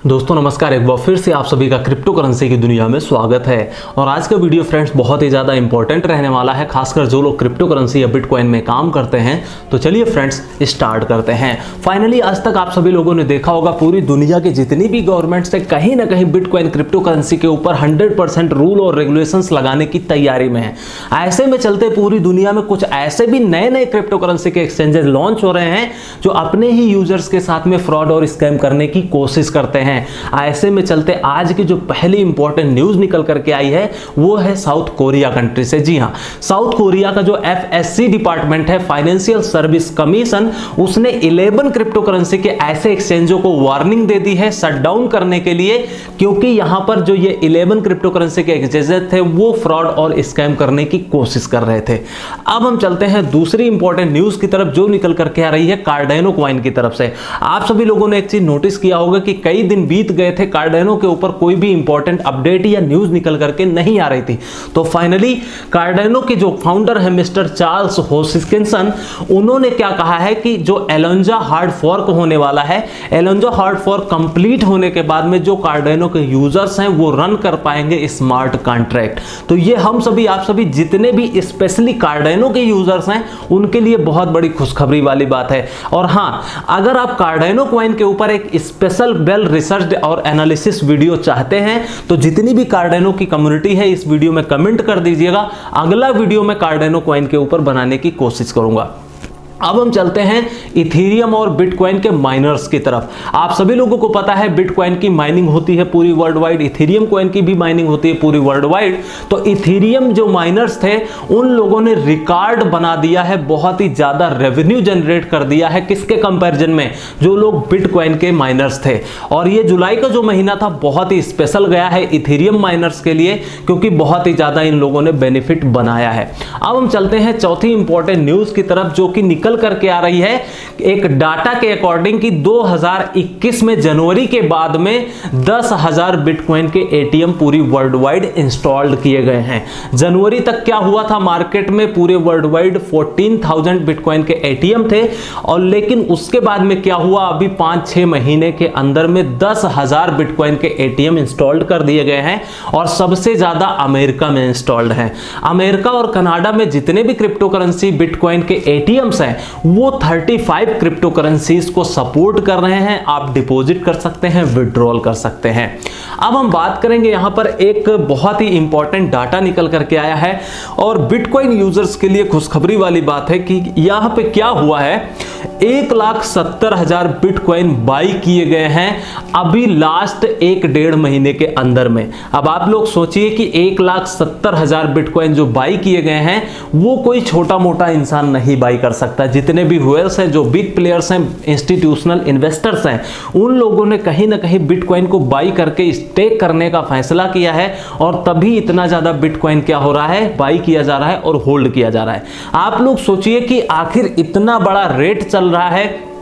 दोस्तों नमस्कार, एक बार फिर से आप सभी का क्रिप्टो करेंसी की दुनिया में स्वागत है। और आज का वीडियो फ्रेंड्स बहुत ही ज़्यादा इंपॉर्टेंट रहने वाला है, खासकर जो लोग क्रिप्टो करेंसी या बिटकॉइन में काम करते हैं। तो चलिए फ्रेंड्स स्टार्ट करते हैं। फाइनली आज तक आप सभी लोगों ने देखा होगा, पूरी दुनिया की जितनी भी गवर्नमेंट्स है कहीं ना कहीं बिटकॉइन क्रिप्टो करेंसी के ऊपर 100% रूल और रेगुलेशंस लगाने की तैयारी में है। ऐसे में चलते पूरी दुनिया में कुछ ऐसे भी नए नए क्रिप्टो करेंसी के एक्सचेंजेस लॉन्च हो रहे हैं जो अपने ही यूजर्स के साथ में फ्रॉड और स्कैम करने की कोशिश करते हैं। ऐसे में चलते आज की जो पहली इंपॉर्टेंट न्यूज निकल करके आई है वो है साउथ कोरिया कंट्री से। जी हां, साउथ कोरिया का जो एफएससी डिपार्टमेंट है, फाइनेंशियल सर्विस कमीशन, उसने 11 क्रिप्टो करेंसी के ऐसे एक्सचेंजों को वार्निंग दे दी है शट डाउन करने के लिए, क्योंकि यहां पर जो ये 11 क्रिप्टो करेंसी के एक्सचेंजेस थे वो फ्रॉड और स्कैम करने की कोशिश कर रहे थे। अब हम चलते हैं दूसरी इंपॉर्टेंट न्यूज की तरफ जो निकल करके आ रही है कार्डेनो कॉइन की तरफ से। आप सभी लोगों ने एक चीज नोटिस किया होगा कि कई दिन बीत गए थे, कार्डेनो के ऊपर कोई भी इंपॉर्टेंट अपडेट या न्यूज निकल करके नहीं आ रही थी। तो फाइनली कार्डेनो के जो फाउंडर है मिस्टर चार्ल्स होस्किंसन, उन्होंने क्या कहा है कि जो एलोंजा हार्ड फॉर्क होने वाला है, एलोंजा हार्ड फॉर्क कंप्लीट होने के बाद में जो कार्डेनो के यूजर्स हैं वो रन कर पाएंगे स्मार्ट कॉन्ट्रैक्ट। तो ये हम सभी आप सभी जितने भी स्पेशली कार्डेनो के यूजर्स हैं उनके लिए बहुत बड़ी खुशखबरी वाली बात है। और हां, अगर आप कार्डेनो कॉइन के ऊपर एक स्पेशल वेल रिसर्च और एनालिसिस वीडियो चाहते हैं तो जितनी भी कार्डेनो की कम्युनिटी है इस वीडियो में कमेंट कर दीजिएगा। अगला वीडियो में कार्डेनो कॉइन के ऊपर बनाने की कोशिश करूंगा। अब हम चलते हैं इथेरियम और बिटकॉइन के माइनर्स की तरफ। आप सभी लोगों को पता है बिटकॉइन की माइनिंग होती है पूरी वर्ल्ड वाइड, इथेरियम कॉइन की भी माइनिंग होती है पूरी वर्ल्ड वाइड। तो इथेरियम जो माइनर्स थे उन लोगों ने रिकॉर्ड बना दिया है, बहुत ही ज्यादा रेवेन्यू जनरेट कर दिया है। किसके कंपैरिजन में? जो लोग बिटकॉइन के माइनर्स थे। और ये जुलाई का जो महीना था बहुत ही स्पेशल गया है इथेरियम माइनर्स के लिए, क्योंकि बहुत ही ज्यादा इन लोगों ने बेनिफिट बनाया है। अब हम चलते हैं चौथी इंपॉर्टेंट न्यूज की तरफ जो कि निकल करके आ रही है एक डाटा के अकॉर्डिंग कि 2021 में जनवरी के बाद में 10,000 बिटकॉइन के एटीएम पूरी वर्ल्ड वाइड इंस्टॉल्ड किए गए हैं। जनवरी तक क्या हुआ था, मार्केट में पूरे वर्ल्ड वाइड 14,000 बिटकॉइन के एटीएम थे। और लेकिन उसके बाद में क्या हुआ, अभी 5-6 महीने के अंदर में 10,000 बिटकॉइन के एटीएम इंस्टॉल्ड कर दिए गए हैं। और सबसे ज्यादा अमेरिका में इंस्टॉल्ड हैं। अमेरिका और कनाडा में जितने भी क्रिप्टो करेंसी बिटकॉइन के एटीएम्स हैं वो 35 क्रिप्टो करेंसीज को सपोर्ट कर रहे हैं। आप डिपॉजिट कर सकते हैं, विड्रॉल कर सकते हैं। अब हम बात करेंगे यहां पर एक बहुत ही इंपॉर्टेंट डाटा निकल करके आया है और बिटकॉइन यूजर्स के लिए खुशखबरी वाली बात है कि यहां पे क्या हुआ है, 1,70,000 बिटकॉइन बाई किए गए हैं अभी लास्ट 1-1.5 महीने के अंदर में। अब आप लोग सोचिए कि 1,70,000 बिटकॉइन जो बाई किए गए हैं वो कोई छोटा मोटा इंसान नहीं बाई कर सकता। जितने भी व्हेल्स हैं, जो बिग प्लेयर्स हैं, इंस्टीट्यूशनल इन्वेस्टर्स हैं, उन लोगों ने कहीं ना कहीं बिटकॉइन को बाई करके स्टेक करने का फैसला किया है और तभी इतना ज्यादा बिटकॉइन क्या हो रहा है, बाई किया जा रहा है और होल्ड किया जा रहा है। आप लोग सोचिए कि आखिर इतना बड़ा रेट चल रहा है,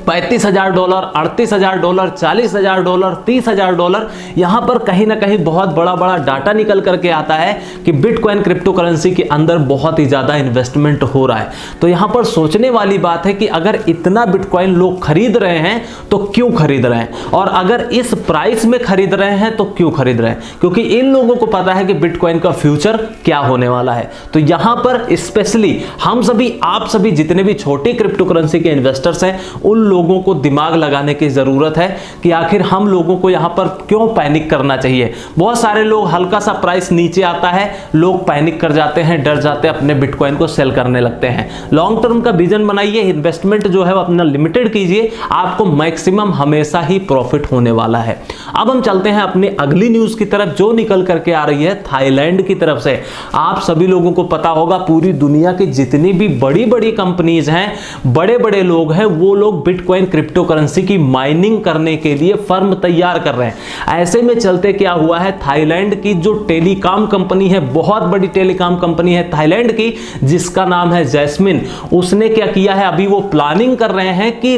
$35,000, $38,000, $40,000, $30,000। यहां पर कहीं ना कहीं बहुत बड़ा बड़ा डाटा निकल करके आता है कि बिटकॉइन क्रिप्टो करेंसी के अंदर बहुत ही ज्यादा इन्वेस्टमेंट हो रहा है। तो यहां पर सोचने वाली बात है कि अगर इतना बिटकॉइन लोग खरीद रहे हैं तो क्यों खरीद रहे हैं, और अगर इस प्राइस में खरीद रहे हैं तो क्यों खरीद रहे हैं, क्योंकि इन लोगों को पता है कि बिटकॉइन का फ्यूचर क्या होने वाला है। तो यहां पर स्पेशली हम सभी, आप सभी जितने भी छोटे क्रिप्टो करेंसी के इन्वेस्टर्स हैं उन लोगों को दिमाग लगाने की जरूरत है कि आखिर हम लोगों को यहां पर क्यों पैनिक करना चाहिए। बहुत सारे लोग, हल्का सा प्राइस नीचे आता है लोग पैनिक कर जाते हैं, डर जाते हैं, अपने बिटकॉइन को सेल करने लगते हैं। लॉन्ग टर्म का विजन बनाइए, इन्वेस्टमेंट जो है वो अपना लिमिटेड कीजिए, आपको मैक्सिमम हमेशा ही प्रॉफिट होने वाला है। अब हम चलते हैं अपनी अगली न्यूज की तरफ जो निकल करके आ रही है थाईलैंड की तरफ से। आप सभी लोगों को पता होगा पूरी दुनिया की जितनी भी बड़ी बड़ी कंपनीज हैं, बड़े बड़े लोग हैं, वो लोग बिटकॉइन क्रिप्टो करेंसी की माइनिंग करने के लिए फर्म तैयार कर रहे हैं। ऐसे में चलते क्या हुआ है, थाईलैंड की जो टेलीकॉम कंपनी है, बहुत बड़ी टेलीकॉम कंपनी है थाईलैंड की जिसका नाम है जैस्मिन, उसने क्या किया है, अभी वो प्लानिंग कर रहे हैं कि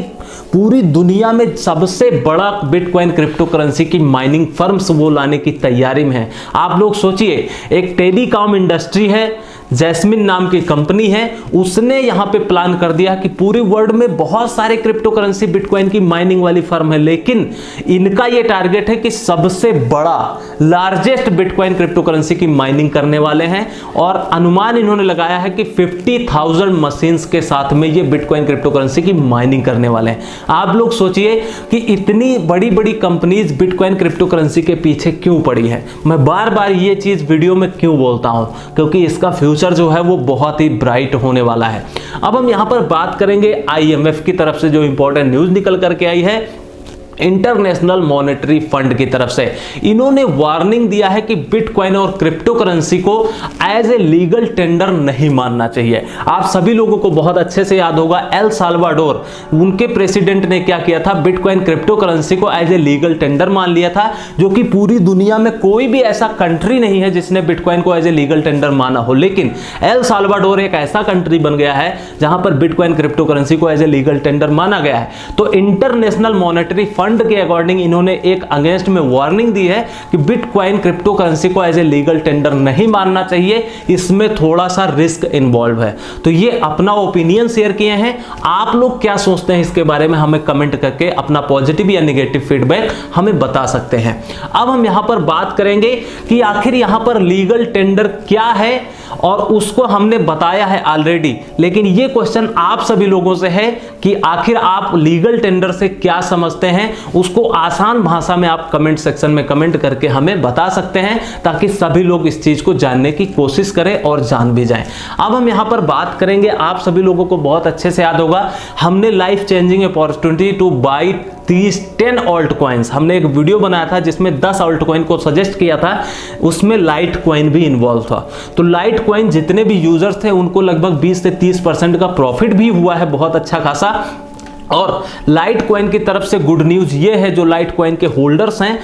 पूरी दुनिया में सबसे बड़ा बिटकॉइन क्रिप्टो करेंसी की माइनिंग फर्म्स वो लाने की तैयारी में है। आप लोग सोचिए, एक टेलीकॉम इंडस्ट्री है जैस्मिन नाम की कंपनी है, उसने यहां पे प्लान कर दिया कि पूरे वर्ल्ड में बहुत सारे क्रिप्टो करेंसी बिटकॉइन की माइनिंग वाली फर्म है, लेकिन इनका यह टारगेट है कि सबसे बड़ा लार्जेस्ट बिटकॉइन क्रिप्टो करेंसी की माइनिंग करने वाले हैं। और अनुमान इन्होंने लगाया है कि 50,000 मशीन्स के साथ में ये बिटकॉइन क्रिप्टो करेंसी की माइनिंग करने वाले हैं। आप लोग सोचिए कि इतनी बड़ी बड़ी कंपनीज बिटकॉइन क्रिप्टो करेंसी के पीछे क्यों पड़ी है। मैं बार बार ये चीज वीडियो में क्यों बोलता हूं, क्योंकि इसका फ्यूचर जो है वो बहुत ही ब्राइट होने वाला है। अब हम यहां पर बात करेंगे IMF की तरफ से जो इंपॉर्टेंट न्यूज निकल करके आई है, इंटरनेशनल मॉनेटरी फंड की तरफ से इन्होंने वार्निंग दिया है कि बिटकॉइन और क्रिप्टो करेंसी को एज ए लीगल टेंडर नहीं मानना चाहिए। आप सभी लोगों को बहुत अच्छे से याद होगा, एल साल्वाडोर उनके प्रेसिडेंट ने क्या किया था, बिटकॉइन क्रिप्टो करेंसी को एज ए लीगल टेंडर मान लिया था, जो कि पूरी दुनिया में कोई भी ऐसा कंट्री नहीं है जिसने बिटकॉइन को एज ए लीगल टेंडर माना हो। लेकिन एल साल्वाडोर एक ऐसा कंट्री बन गया है जहां पर बिटकॉइन क्रिप्टो करेंसी को एज ए लीगल टेंडर माना गया है। तो इंटरनेशनल मॉनेटरी फंड के अकॉर्डिंग इन्होंने एक अगेंस्ट में वार्निंग दी है कि बिटकॉइन क्रिप्टो करेंसी को एज ए लीगल टेंडर नहीं मानना चाहिए, इसमें थोड़ा सा रिस्क इन्वॉल्व है। तो ये अपना ओपिनियन शेयर किए हैं, आप लोग क्या सोचते हैं इसके बारे में हमें कमेंट करके अपना पॉजिटिव या नेगेटिव फीडबैक हमें बता सकते हैं। अब हम यहां पर बात करेंगे कि आखिर यहां पर लीगल टेंडर क्या है, और उसको हमने बताया है ऑलरेडी, लेकिन ये क्वेश्चन आप सभी लोगों से है कि आखिर आप लीगल टेंडर से क्या समझते हैं। उसको आसान भाषा में आप कमेंट सेक्शन में कमेंट करके हमें बता सकते हैं, ताकि सभी लोग इस चीज को जानने की कोशिश करें और जान भी जाएं। अब हम यहां पर बात करेंगे, आप सभी लोगों को बहुत अच्छे से याद होगा, हमने life changing opportunity two by 10 alt coins, हमने एक वीडियो बनाया था जिसमें 10 ऑल्ट कॉइन को सजेस्ट किया था, उसमें लाइट कॉइन भी इन्वॉल्व था। तो लाइट कॉइन जितने भी यूजर्स थे उनको लगभग 20 से 30% का प्रॉफिट भी हुआ है, बहुत अच्छा खासा। और लाइट कॉइन की तरफ से गुड न्यूज ये है, जो लाइट कॉइन के होल्डर्स हैं,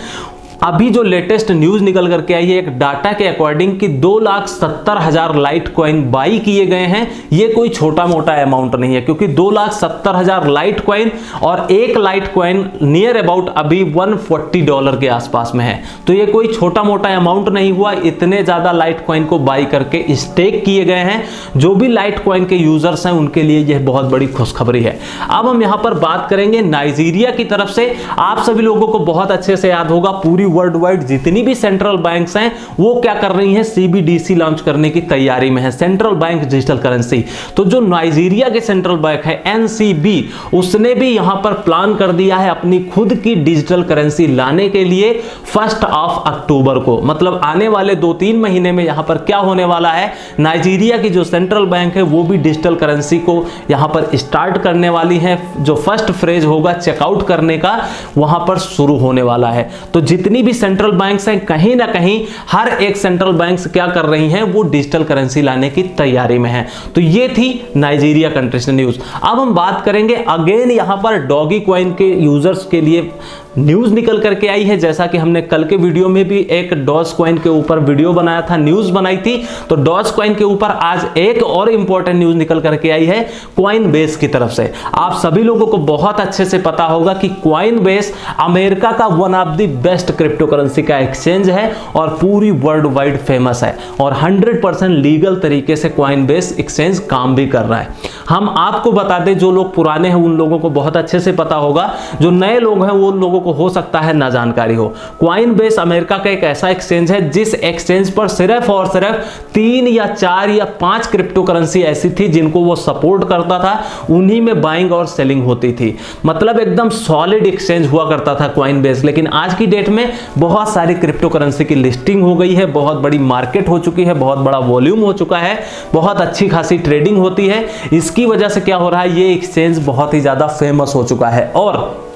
अभी जो लेटेस्ट न्यूज निकल करके आई है एक डाटा के अकॉर्डिंग कि 2,70,000 लाइट कॉइन बाई किए गए हैं। ये कोई छोटा मोटा अमाउंट नहीं है, क्योंकि 2,70,000 लाइट कॉइन और एक लाइट कॉइन नियर अबाउट अभी $140 के आसपास में है। तो ये कोई छोटा मोटा अमाउंट नहीं हुआ, इतने ज्यादा लाइट कॉइन को बाई करके स्टेक किए गए हैं। जो भी लाइट कॉइन के यूजर्स हैं उनके लिए यह बहुत बड़ी खुशखबरी है। अब हम यहां पर बात करेंगे नाइजीरिया की तरफ से। आप सभी लोगों को बहुत अच्छे से याद होगा, पूरी वर्ल्ड वाइड जितनी भी सेंट्रल बैंक्स हैं वो क्या कर रही हैं, CBDC लॉन्च करने की तैयारी में है, सेंट्रल बैंक डिजिटल करेंसी। तो जो नाइजीरिया के सेंट्रल बैंक है NCB, उसने भी यहां पर प्लान कर दिया है अपनी खुद की डिजिटल करेंसी लाने के लिए 1 अक्टूबर को। मतलब आने वाले 2-3 महीने में यहां पर क्या होने वाला है, नाइजीरिया की जो सेंट्रल बैंक है वो भी डिजिटल करेंसी को यहां पर स्टार्ट करने वाली है। जो फर्स्ट फ्रेज होगा चेकआउट करने का वहां पर शुरू होने वाला है। तो जितनी भी सेंट्रल बैंक्स हैं, कहीं ना कहीं हर एक सेंट्रल बैंक्स क्या कर रही हैं, वो डिजिटल करेंसी लाने की तैयारी में है। तो ये थी नाइजीरिया कंट्री से न्यूज। अब हम बात करेंगे अगेन यहां पर डॉगी कॉइन के यूजर्स के लिए न्यूज निकल करके आई है। जैसा कि हमने कल के वीडियो में भी एक डॉज कॉइन के ऊपर वीडियो बनाया था, न्यूज बनाई थी, तो डॉज कॉइन के ऊपर आज एक और इंपॉर्टेंट न्यूज निकल करके आई है कॉइनबेस की तरफ से। आप सभी लोगों को बहुत अच्छे से पता होगा कि कॉइनबेस अमेरिका का one of the best crypto currency का एक्सचेंज है और पूरी वर्ल्ड वाइड फेमस है, और 100% लीगल तरीके से कॉइनबेस एक्सचेंज काम भी कर रहा है। हम आपको बता दें, जो लोग पुराने हैं उन लोगों को बहुत अच्छे से पता होगा, जो नए लोग हैं वो लोगों को हो सकता है ना जानकारी हो। कॉइनबेस अमेरिका का एक ऐसा एक्सचेंज है जिस एक्सचेंज पर सिर्फ और सिर्फ 3 या 4 या 5 क्रिप्टो करेंसी ऐसी थी जिनको वो सपोर्ट करता था, उन्हीं में बाइंग और सेलिंग होती थी। मतलब एकदम सॉलिड एक्सचेंज हुआ करता था कॉइनबेस। लेकिन आज की डेट में बहुत सारी क्रिप्टो करेंसी की लिस्टिंग हो गई है, बहुत बड़ी मार्केट हो चुकी है, बहुत बड़ा वॉल्यूम हो चुका है, बहुत अच्छी खासी ट्रेडिंग होती है। इसकी वजह से क्या हो रहा है, ये एक्सचेंज बहुत ही ज्यादा फेमस हो चुका है। और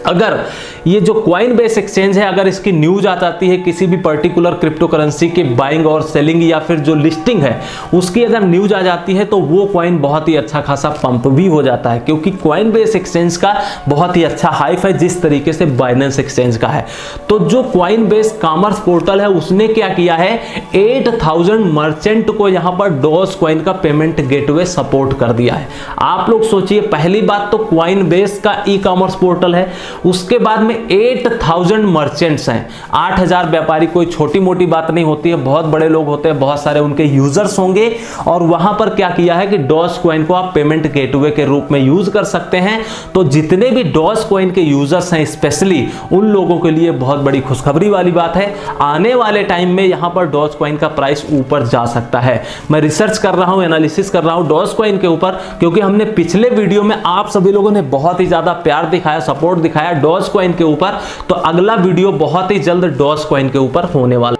अगर ये जो कॉइनबेस एक्सचेंज है, अगर इसकी न्यूज आ जाती है किसी भी पर्टिकुलर क्रिप्टो करेंसी के बाइंग और सेलिंग या फिर जो लिस्टिंग है उसकी अगर न्यूज आ जाती है, तो वो कॉइन बहुत ही अच्छा खासा पंप भी हो जाता है, क्योंकि कॉइनबेस एक्सचेंज का बहुत ही अच्छा हाइप है जिस तरीके से बाइनेंस एक्सचेंज का है। तो जो कॉइनबेस कॉमर्स पोर्टल है उसने क्या किया है, 8000 मर्चेंट को यहां पर डॉज कॉइन का पेमेंट गेटवे सपोर्ट कर दिया है। आप लोग सोचिए, पहली बात तो कॉइनबेस का ई कॉमर्स पोर्टल है, उसके बाद में 8000 मर्चेंट्स हैं। 8000 व्यापारी कोई छोटी मोटी बात नहीं होती है, बहुत बड़े लोग होते हैं, बहुत सारे उनके यूजर्स होंगे। और वहां पर क्या किया है कि डॉज कॉइन को आप पेमेंट गेटवे के रूप में यूज कर सकते हैं। तो जितने भी डॉज कॉइन के यूजर्स हैं स्पेशली उन लोगों के लिए बहुत बड़ी खुशखबरी वाली बात है, आने वाले टाइम में यहां पर डॉज कॉइन का प्राइस ऊपर जा सकता है। मैं रिसर्च कर रहा हूं, एनालिसिस कर रहा हूं डॉज कॉइन के ऊपर, क्योंकि हमने पिछले वीडियो में आप सभी लोगों ने बहुत ही ज्यादा प्यार दिखाया, सपोर्ट दिखाया डॉज कॉइन के ऊपर। तो अगला वीडियो बहुत ही जल्द डॉज कॉइन के ऊपर होने वाला